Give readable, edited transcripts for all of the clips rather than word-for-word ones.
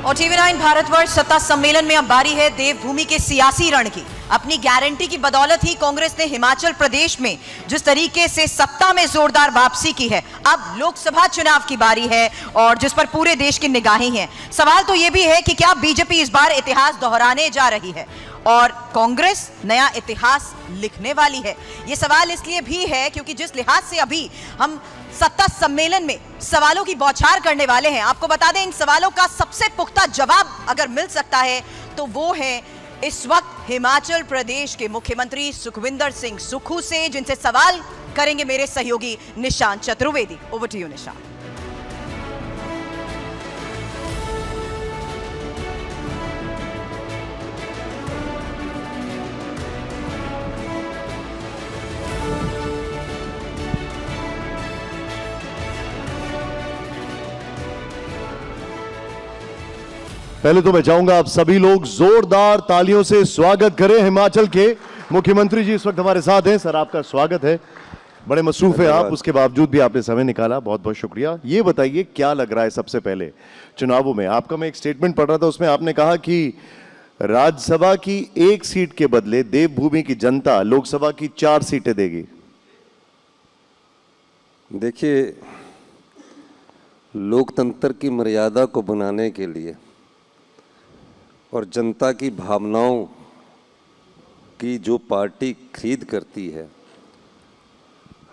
और टीवी9 भारतवर्ष सत्ता सम्मेलन में अब बारी है देवभूमि के सियासी रण की। अपनी गारंटी की बदौलत ही कांग्रेस ने हिमाचल प्रदेश में जिस तरीके से सत्ता में जोरदार वापसी की है, अब लोकसभा चुनाव की बारी है और जिस पर पूरे देश की निगाहें हैं। सवाल तो यह भी है कि क्या बीजेपी इस बार इतिहास दोहराने जा रही है और कांग्रेस नया इतिहास लिखने वाली है। यह सवाल इसलिए भी है क्योंकि जिस लिहाज से अभी हम सत्ता सम्मेलन में सवालों की बौछार करने वाले हैं, आपको बता दें इन सवालों का सबसे पुख्ता जवाब अगर मिल सकता है तो वो है इस वक्त हिमाचल प्रदेश के मुख्यमंत्री सुखविंदर सिंह सुक्खू से, जिनसे सवाल करेंगे मेरे सहयोगी Nishant Chaturvedi. Over to you Nishant. पहले तो मैं चाहूंगा आप सभी लोग जोरदार तालियों से स्वागत करें हिमाचल के मुख्यमंत्री जी इस वक्त हमारे साथ हैं। सर, आपका स्वागत है। बड़े मसरूफ है आप, उसके बावजूद भी आपने समय निकाला, बहुत बहुत शुक्रिया। ये बताइए क्या लग रहा है सबसे पहले चुनावों में? आपका मैं एक स्टेटमेंट पढ़ रहा था, उसमें आपने कहा कि राज्यसभा की 1 सीट के बदले देवभूमि की जनता लोकसभा की 4 सीटें देगी। देखिए, लोकतंत्र की मर्यादा को बनाने के लिए और जनता की भावनाओं की जो पार्टी खरीद करती है,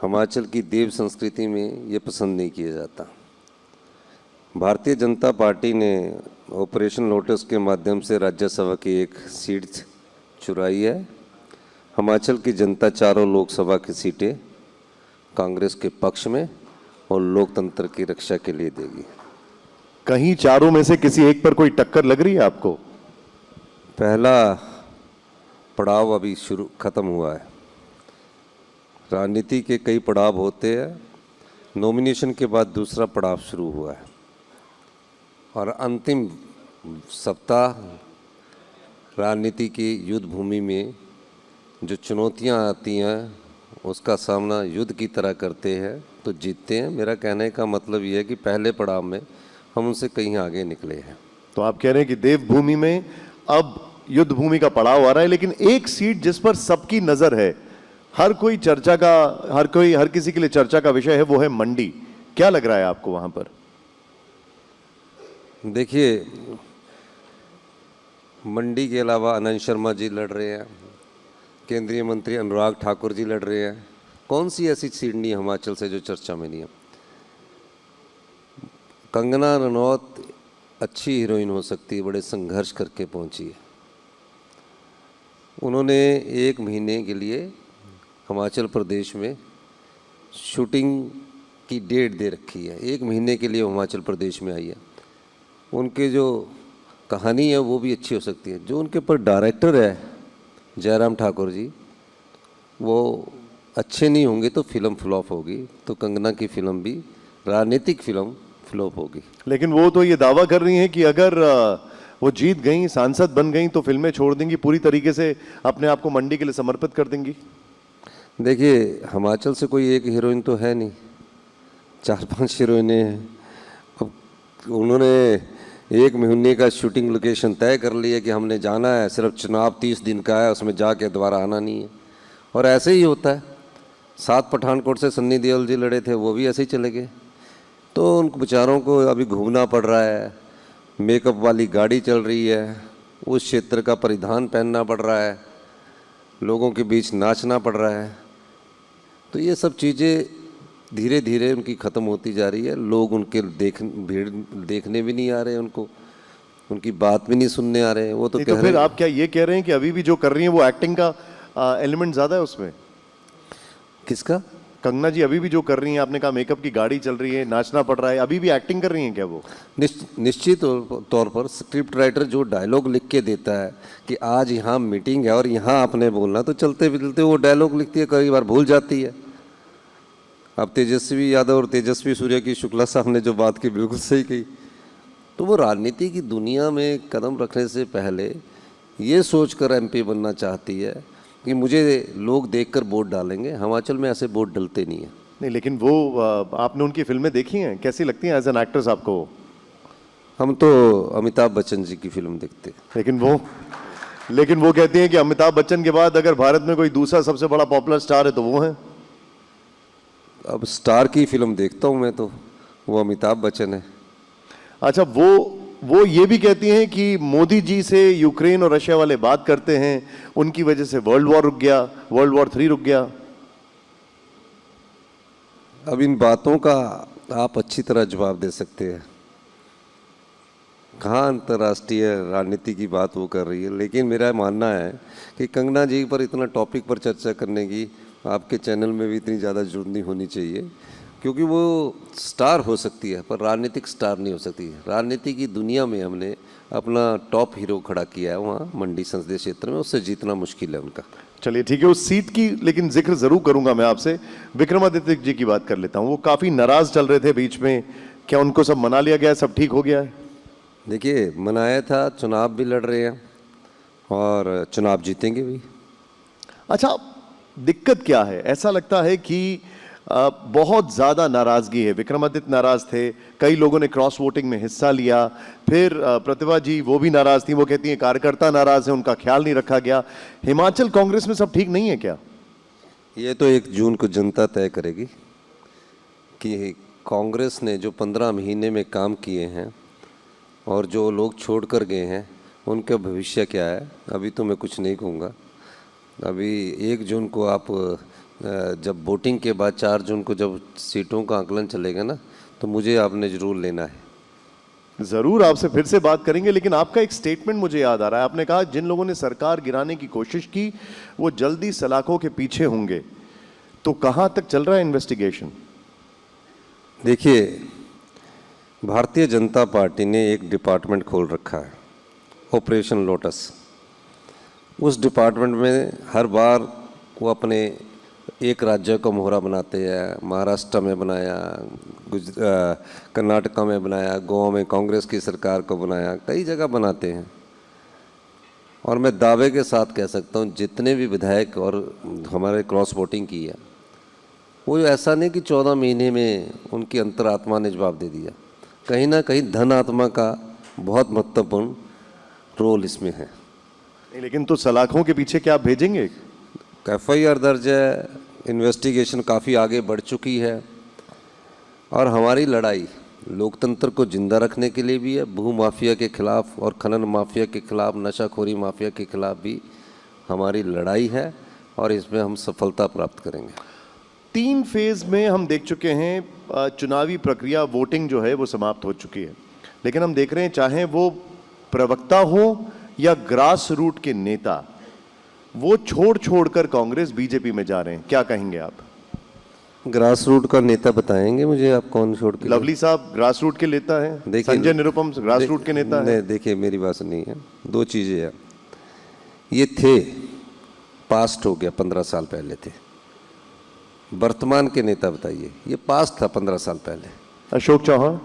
हिमाचल की देव संस्कृति में ये पसंद नहीं किया जाता। भारतीय जनता पार्टी ने ऑपरेशन लोटस के माध्यम से राज्यसभा की 1 सीट चुराई है। हिमाचल की जनता चारों लोकसभा की सीटें कांग्रेस के पक्ष में और लोकतंत्र की रक्षा के लिए देगी। कहीं चारों में से किसी एक पर कोई टक्कर लग रही है आपको? पहला पड़ाव अभी ख़त्म हुआ है। राजनीति के कई पड़ाव होते हैं, नॉमिनेशन के बाद दूसरा पड़ाव शुरू हुआ है और अंतिम सप्ताह राजनीति की युद्ध भूमि में जो चुनौतियां आती हैं उसका सामना युद्ध की तरह करते हैं तो जीतते हैं। मेरा कहने का मतलब ये है कि पहले पड़ाव में हम उनसे कहीं आगे निकले हैं। तो आप कह रहे हैं कि देवभूमि में अब युद्ध भूमि का पड़ाव आ रहा है, लेकिन एक सीट जिस पर सबकी नजर है, हर कोई चर्चा का, हर किसी के लिए चर्चा का विषय है, वो है मंडी। क्या लग रहा है आपको वहां पर? देखिए, मंडी के अलावा अनंत शर्मा जी लड़ रहे हैं, केंद्रीय मंत्री अनुराग ठाकुर जी लड़ रहे हैं। कौन सी ऐसी सीट नहीं है हिमाचल से जो चर्चा में नहीं है? कंगना रनौत अच्छी हीरोइन हो सकती है, बड़े संघर्ष करके पहुंची है। उन्होंने 1 महीने के लिए हिमाचल प्रदेश में शूटिंग की डेट दे रखी है। 1 महीने के लिए हिमाचल प्रदेश में आई है। उनके जो कहानी है वो भी अच्छी हो सकती है। जो उनके पर डायरेक्टर है जयराम ठाकुर जी, वो अच्छे नहीं होंगे तो फिल्म फ्लॉप होगी। तो कंगना की फिल्म भी राजनीतिक फिल्म फ्लॉप होगी। लेकिन वो तो ये दावा कर रही हैं कि अगर वो जीत गई, सांसद बन गई तो फिल्में छोड़ देंगी, पूरी तरीके से अपने आप को मंडी के लिए समर्पित कर देंगी। देखिए, हिमाचल से कोई एक हीरोइन तो है नहीं, 4-5 हीरोइनें हैं। अब उन्होंने 1 महीने का शूटिंग लोकेशन तय कर लिया कि हमने जाना है, सिर्फ चुनाव 30 दिन का है, उसमें जाके दोबारा आना नहीं है। और ऐसे ही होता है। 7 पठानकोट से सन्नी देओल जी लड़े थे, वो भी ऐसे ही चले गए। तो उन बेचारों को अभी घूमना पड़ रहा है, मेकअप वाली गाड़ी चल रही है, उस क्षेत्र का परिधान पहनना पड़ रहा है, लोगों के बीच नाचना पड़ रहा है। तो ये सब चीज़ें धीरे धीरे उनकी ख़त्म होती जा रही है। लोग उनके भीड़ देखने भी नहीं आ रहे, उनकी बात भी नहीं सुनने आ रहे हैं। वो तो कह रहे हैं। आप क्या ये कह रहे हैं कि अभी भी जो कर रही हैं वो एक्टिंग का एलिमेंट ज़्यादा है उसमें? किसका? कंगना जी अभी भी जो कर रही हैं, आपने कहा मेकअप की गाड़ी चल रही है, नाचना पड़ रहा है, अभी भी एक्टिंग कर रही हैं क्या वो? निश्चित तौर पर स्क्रिप्ट राइटर जो डायलॉग लिख के देता है कि आज यहाँ मीटिंग है और यहाँ आपने बोलना, तो चलते फिरते वो डायलॉग लिखती है, कई बार भूल जाती है। अब तेजस्वी यादव और तेजस्वी सूर्य की शुक्ला साहब ने जो बात की बिल्कुल सही कही। तो वो राजनीति की दुनिया में कदम रखने से पहले ये सोच कर MP बनना चाहती है कि मुझे लोग देखकर वोट डालेंगे। हिमाचल में ऐसे वोट डलते नहीं है। नहीं, लेकिन वो आपने उनकी फिल्में देखी हैं, कैसी लगती हैं एज एन एक्ट्रेस आपको? हम तो अमिताभ बच्चन जी की फिल्म देखते हैं। लेकिन वो कहती हैं कि अमिताभ बच्चन के बाद अगर भारत में कोई दूसरा सबसे बड़ा पॉपुलर स्टार है तो वो है। अब स्टार की फिल्म देखता हूँ मैं तो, वो अमिताभ बच्चन है। अच्छा, वो ये भी कहती हैं कि मोदी जी से यूक्रेन और रशिया वाले बात करते हैं, उनकी वजह से वर्ल्ड वॉर रुक गया, वर्ल्ड वॉर 3 रुक गया। अब इन बातों का आप अच्छी तरह जवाब दे सकते हैं। कहाँ अंतर्राष्ट्रीय राजनीति की बात वो कर रही है, लेकिन मेरा मानना है कि कंगना जी पर इतना टॉपिक पर चर्चा करने की आपके चैनल में भी इतनी ज़्यादा जरूरत नहीं होनी चाहिए, क्योंकि वो स्टार हो सकती है पर राजनीतिक स्टार नहीं हो सकती है। राजनीति की दुनिया में हमने अपना टॉप हीरो खड़ा किया है वहाँ मंडी संसदीय क्षेत्र में, उससे जीतना मुश्किल है उनका। चलिए ठीक है, उस सीट की लेकिन जिक्र जरूर करूंगा मैं आपसे। विक्रमादित्य जी की बात कर लेता हूँ, वो काफ़ी नाराज चल रहे थे बीच में, क्या उनको सब मना लिया गया है, सब ठीक हो गया है? देखिए, मनाया था, चुनाव भी लड़ रहे हैं और चुनाव जीतेंगे भी। अच्छा, दिक्कत क्या है? ऐसा लगता है कि बहुत ज़्यादा नाराज़गी है। विक्रमादित्य नाराज़ थे, कई लोगों ने क्रॉस वोटिंग में हिस्सा लिया, फिर प्रतिभा जी वो भी नाराज़ थी, वो कहती हैं कार्यकर्ता नाराज़ हैं, उनका ख्याल नहीं रखा गया। हिमाचल कांग्रेस में सब ठीक नहीं है क्या? ये तो 1 जून को जनता तय करेगी कि कांग्रेस ने जो 15 महीने में काम किए हैं और जो लोग छोड़ कर गए हैं उनका भविष्य क्या है। अभी तो मैं कुछ नहीं कहूँगा। अभी 1 जून को आप जब वोटिंग के बाद 4 जून को जब सीटों का आकलन चलेगा ना, तो मुझे आपने ज़रूर लेना है। ज़रूर आपसे फिर से बात करेंगे, लेकिन आपका एक स्टेटमेंट मुझे याद आ रहा है। आपने कहा जिन लोगों ने सरकार गिराने की कोशिश की वो जल्दी सलाखों के पीछे होंगे। तो कहाँ तक चल रहा है इन्वेस्टिगेशन? देखिए, भारतीय जनता पार्टी ने एक डिपार्टमेंट खोल रखा है, ऑपरेशन लोटस। उस डिपार्टमेंट में हर बार वो अपने एक राज्य को मोहरा बनाते हैं। महाराष्ट्र में बनाया, कर्नाटका में बनाया, गोवा में कांग्रेस की सरकार को बनाया, कई जगह बनाते हैं। और मैं दावे के साथ कह सकता हूँ जितने भी विधायक और हमारे क्रॉस वोटिंग की है, वो ऐसा नहीं कि 14 महीने में उनकी अंतरात्मा ने जवाब दे दिया। कहीं ना कहीं धन आत्मा का बहुत महत्वपूर्ण रोल इसमें है। लेकिन तो सलाखों के पीछे क्या आप भेजेंगे? FIR दर्ज है, इन्वेस्टिगेशन काफ़ी आगे बढ़ चुकी है और हमारी लड़ाई लोकतंत्र को जिंदा रखने के लिए भी है, भू माफिया के खिलाफ और खनन माफिया के खिलाफ, नशाखोरी माफिया के खिलाफ भी हमारी लड़ाई है और इसमें हम सफलता प्राप्त करेंगे। 3 फेज में हम देख चुके हैं चुनावी प्रक्रिया, वोटिंग जो है वो समाप्त हो चुकी है, लेकिन हम देख रहे हैं चाहे वो प्रवक्ता हो या ग्रास रूट के नेता, वो छोड़ कर कांग्रेस बीजेपी में जा रहे हैं। क्या कहेंगे आप? ग्रास रूट का नेता बताएंगे मुझे आप कौन छोड़ के? लवली साहब ग्रास रूट के नेता हैं, संजय निरुपम ग्रास रूट के नेता हैं। देखिए, मेरी बात नहीं है, 2 चीज़ें हैं। ये थे, पास्ट हो गया, 15 साल पहले थे। वर्तमान के नेता बताइए, ये पास्ट था 15 साल पहले। अशोक चौहान,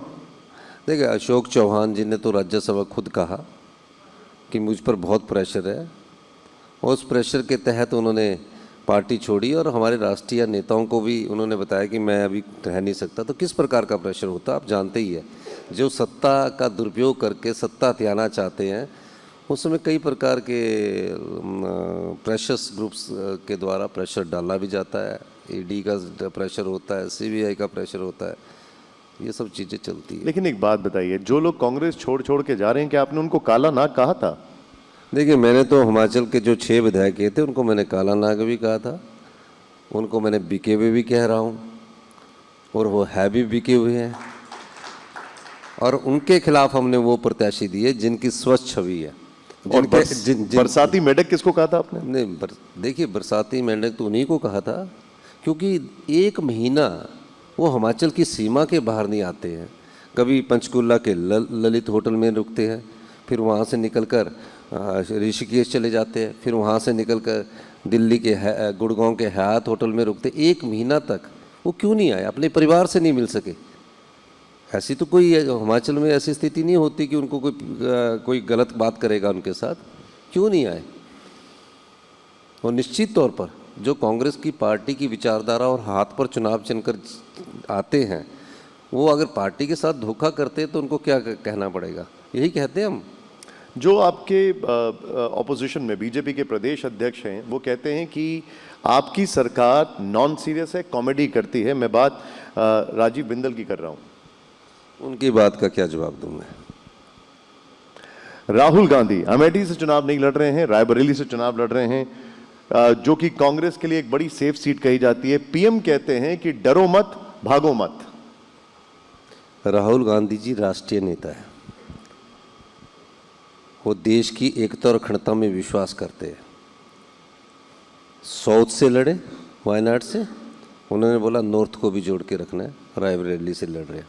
देखिए अशोक चौहान जी ने तो राज्यसभा खुद कहा कि मुझ पर बहुत प्रेशर है, उस प्रेशर के तहत उन्होंने पार्टी छोड़ी और हमारे राष्ट्रीय नेताओं को भी उन्होंने बताया कि मैं अभी रह नहीं सकता। तो किस प्रकार का प्रेशर होता है आप जानते ही है। जो सत्ता का दुरुपयोग करके सत्ता हथियाना चाहते हैं, उसमें कई प्रकार के प्रेशर्स ग्रुप्स के द्वारा प्रेशर डाला भी जाता है। ED का प्रेशर होता है, CBI का प्रेशर होता है, ये सब चीज़ें चलती है। लेकिन एक बात बताइए, जो लोग कांग्रेस छोड़ के जा रहे हैं, क्या आपने उनको काला नाग कहा था? देखिए, मैंने तो हिमाचल के जो 6 विधायक थे उनको मैंने काला नाग भी कहा था, उनको मैंने बिके हुए भी कह रहा हूँ और वो है भी बिके हुए हैं। और उनके खिलाफ हमने वो प्रत्याशी दिए जिनकी स्वच्छ छवि है। और बरसाती मेंढक किसको कहा था आपने? नहीं, देखिए बरसाती मेंढक तो उन्हीं को कहा था, क्योंकि 1 महीना वो हिमाचल की सीमा के बाहर नहीं आते हैं। कभी पंचकुला के ललित होटल में रुकते हैं, फिर वहाँ से निकलकर ऋषिकेश चले जाते हैं, फिर वहाँ से निकलकर दिल्ली के गुड़गांव के हयात होटल में रुकते। 1 महीना तक वो क्यों नहीं आए? अपने परिवार से नहीं मिल सके। ऐसी तो कोई हिमाचल में ऐसी स्थिति नहीं होती कि उनको कोई गलत बात करेगा उनके साथ, क्यों नहीं आए? और निश्चित तौर पर जो कांग्रेस की पार्टी की विचारधारा और हाथ पर चुनाव चिन्हकर आते हैं, वो अगर पार्टी के साथ धोखा करते तो उनको क्या कहना पड़ेगा, यही कहते हैं हम। जो आपके ऑपोजिशन में बीजेपी के प्रदेश अध्यक्ष हैं वो कहते हैं कि आपकी सरकार नॉन सीरियस है, कॉमेडी करती है। मैं बात राजीव बिंदल की कर रहा हूं। उनकी बात का क्या जवाब दूं मैं? राहुल गांधी अमेठी से चुनाव नहीं लड़ रहे हैं, रायबरेली से चुनाव लड़ रहे हैं, जो कि कांग्रेस के लिए एक बड़ी सेफ सीट कही जाती है। पीएम कहते हैं कि डरो मत, भागो मत। राहुल गांधी जी राष्ट्रीय नेता है, वो देश की एकता और अखंडता में विश्वास करते हैं। साउथ से लड़े, वायनाड से, उन्होंने बोला नॉर्थ को भी जोड़ के रखना है, रायबरेली से लड़ रहे हैं।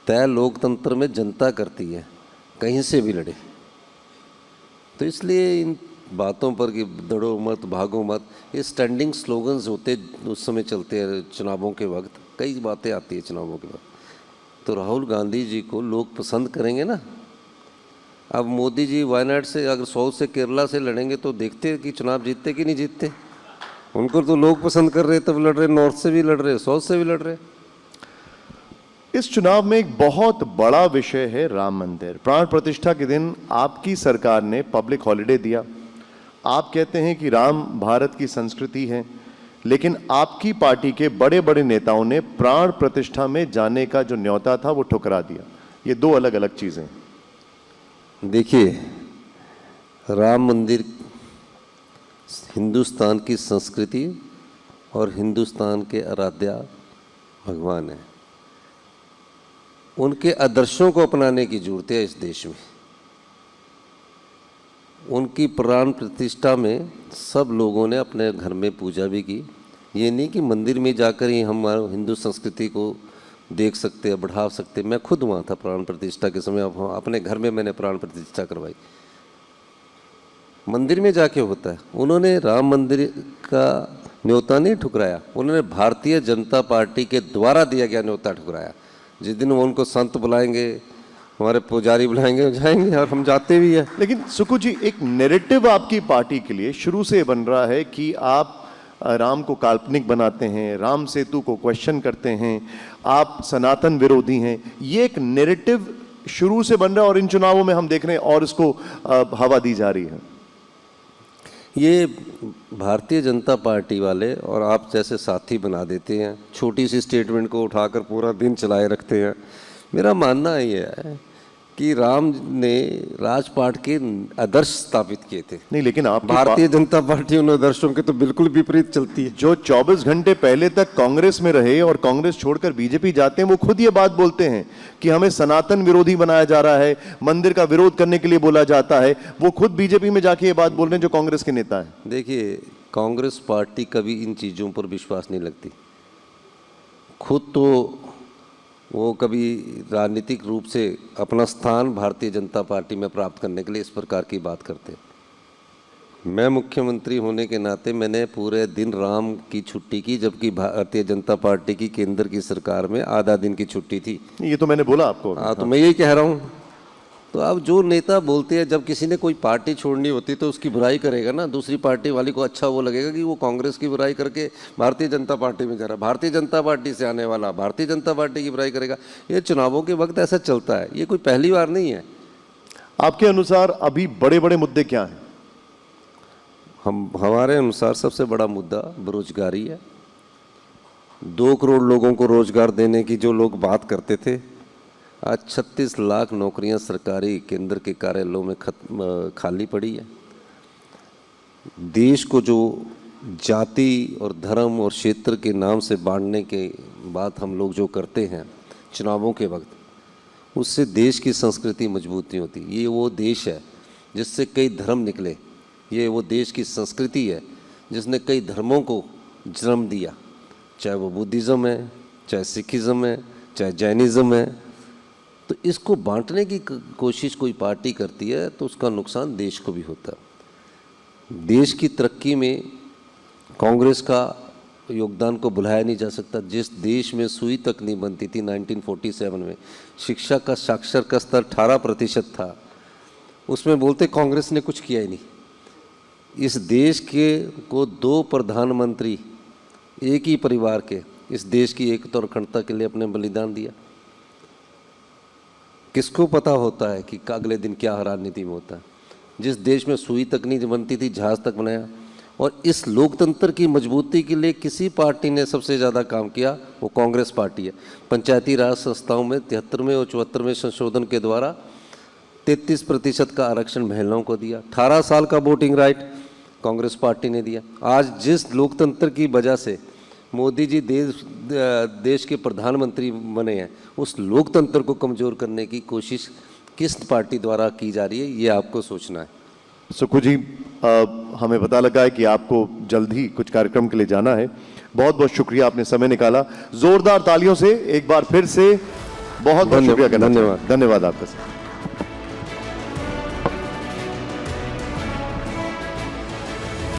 तय लोकतंत्र में जनता करती है, कहीं से भी लड़े। तो इसलिए इन बातों पर कि दौड़ो मत, भागो मत, ये स्टैंडिंग स्लोगन्स होते उस समय चलते हैं चुनावों के वक्त, कई बातें आती है चुनावों के वक्त। तो राहुल गांधी जी को लोग पसंद करेंगे ना। अब मोदी जी वायनाड से, अगर साउथ से, केरला से लड़ेंगे तो देखते हैं कि चुनाव जीतते कि नहीं जीतते। उनको तो लोग पसंद कर रहे, तब लड़ रहे, नॉर्थ से भी लड़ रहे, साउथ से भी लड़ रहे। इस चुनाव में एक बहुत बड़ा विषय है राम मंदिर। प्राण प्रतिष्ठा के दिन आपकी सरकार ने पब्लिक हॉलिडे दिया। आप कहते हैं कि राम भारत की संस्कृति है, लेकिन आपकी पार्टी के बड़े बड़े नेताओं ने प्राण प्रतिष्ठा में जाने का जो न्योता था वो ठुकरा दिया। ये दो अलग अलग चीजें। देखिए, राम मंदिर हिंदुस्तान की संस्कृति और हिंदुस्तान के आराध्या भगवान है। उनके आदर्शों को अपनाने की जरूरत है इस देश में। उनकी प्राण प्रतिष्ठा में सब लोगों ने अपने घर में पूजा भी की। ये नहीं कि मंदिर में जाकर ही हम हिंदू संस्कृति को देख सकते हैं, बढ़ा सकते। मैं खुद वहाँ था प्राण प्रतिष्ठा के समय, अपने घर में मैंने प्राण प्रतिष्ठा करवाई। मंदिर में जाके होता है। उन्होंने राम मंदिर का न्योता नहीं ठुकराया, उन्होंने भारतीय जनता पार्टी के द्वारा दिया गया न्योता ठुकराया। जिस दिन वो उनको संत बुलाएंगे, हमारे पुजारी बुलाएंगे, जाएंगे, और हम जाते भी हैं। लेकिन सुकू जी, एक नैरेटिव आपकी पार्टी के लिए शुरू से बन रहा है कि आप राम को काल्पनिक बनाते हैं, राम सेतु को क्वेश्चन करते हैं, आप सनातन विरोधी हैं। ये एक नैरेटिव शुरू से बन रहा है और इन चुनावों में हम देख रहे हैं और इसको हवा दी जा रही है। ये भारतीय जनता पार्टी वाले और आप जैसे साथी बना देते हैं, छोटी सी स्टेटमेंट को उठाकर पूरा दिन चलाए रखते हैं। मेरा मानना ये है कि राम ने राजपाट के आदर्श स्थापित किए थे। नहीं, लेकिन आप भारतीय जनता पार्टी उन आदर्शों के तो बिल्कुल विपरीत चलती है। जो 24 घंटे पहले तक कांग्रेस में रहे और कांग्रेस छोड़कर बीजेपी जाते हैं, वो खुद ये बात बोलते हैं कि हमें सनातन विरोधी बनाया जा रहा है, मंदिर का विरोध करने के लिए बोला जाता है। वो खुद बीजेपी में जाके ये बात बोल रहे हैं जो कांग्रेस के नेता है। देखिए, कांग्रेस पार्टी कभी इन चीज़ों पर विश्वास नहीं लगती। खुद तो वो कभी राजनीतिक रूप से अपना स्थान भारतीय जनता पार्टी में प्राप्त करने के लिए इस प्रकार की बात करते। मैं मुख्यमंत्री होने के नाते मैंने पूरे दिन राम की छुट्टी की, जबकि भारतीय जनता पार्टी की केंद्र की सरकार में आधा दिन की छुट्टी थी। ये तो मैंने बोला आपको। हाँ, तो मैं यही कह रहा हूँ। तो अब जो नेता बोलते हैं, जब किसी ने कोई पार्टी छोड़नी होती तो उसकी बुराई करेगा ना, दूसरी पार्टी वाली को अच्छा वो लगेगा कि वो कांग्रेस की बुराई करके भारतीय जनता पार्टी में जा रहा है, भारतीय जनता पार्टी से आने वाला भारतीय जनता पार्टी की बुराई करेगा। ये चुनावों के वक्त ऐसा चलता है, ये कोई पहली बार नहीं है। आपके अनुसार अभी बड़े बड़े मुद्दे क्या हैं? हमारे अनुसार सबसे बड़ा मुद्दा बेरोजगारी है। 2 करोड़ लोगों को रोजगार देने की जो लोग बात करते थे, आज 36 लाख नौकरियां सरकारी केंद्र के कार्यालयों में खाली पड़ी है। देश को जो जाति और धर्म और क्षेत्र के नाम से बांटने के बात हम लोग जो करते हैं चुनावों के वक्त, उससे देश की संस्कृति मजबूत नहीं होती। ये वो देश है जिससे कई धर्म निकले, ये वो देश की संस्कृति है जिसने कई धर्मों को जन्म दिया, चाहे वो बुद्धिज़्म है, चाहे सिखिज़्म है, चाहे जैनिज़्म है। तो इसको बांटने की कोशिश कोई पार्टी करती है तो उसका नुकसान देश को भी होता है। देश की तरक्की में कांग्रेस का योगदान को भुलाया नहीं जा सकता। जिस देश में सुई तक नहीं बनती थी 1947 में, शिक्षा का साक्षरता स्तर 18% था, उसमें बोलते कांग्रेस ने कुछ किया ही नहीं। इस देश के को 2 प्रधानमंत्री एक ही परिवार के, इस देश की एकता और अखंडता के लिए अपने बलिदान दिया। किसको पता होता है कि अगले दिन क्या राजनीति में होता है। जिस देश में सुई तक नहीं बनती थी, जहाज तक बनाया। और इस लोकतंत्र की मजबूती के लिए किसी पार्टी ने सबसे ज़्यादा काम किया, वो कांग्रेस पार्टी है। पंचायती राज संस्थाओं में 73वें और 74वें संशोधन के द्वारा 33% का आरक्षण महिलाओं को दिया। 18 साल का वोटिंग राइट कांग्रेस पार्टी ने दिया। आज जिस लोकतंत्र की वजह से मोदी जी देश के प्रधानमंत्री बने हैं, उस लोकतंत्र को कमज़ोर करने की कोशिश किस पार्टी द्वारा की जा रही है, ये आपको सोचना है। सुक्खू जी, हमें पता लगा है कि आपको जल्द ही कुछ कार्यक्रम के लिए जाना है। बहुत बहुत शुक्रिया, आपने समय निकाला। जोरदार तालियों से एक बार फिर से बहुत बहुत शुक्रिया करना। धन्यवाद। धन्यवाद आपका।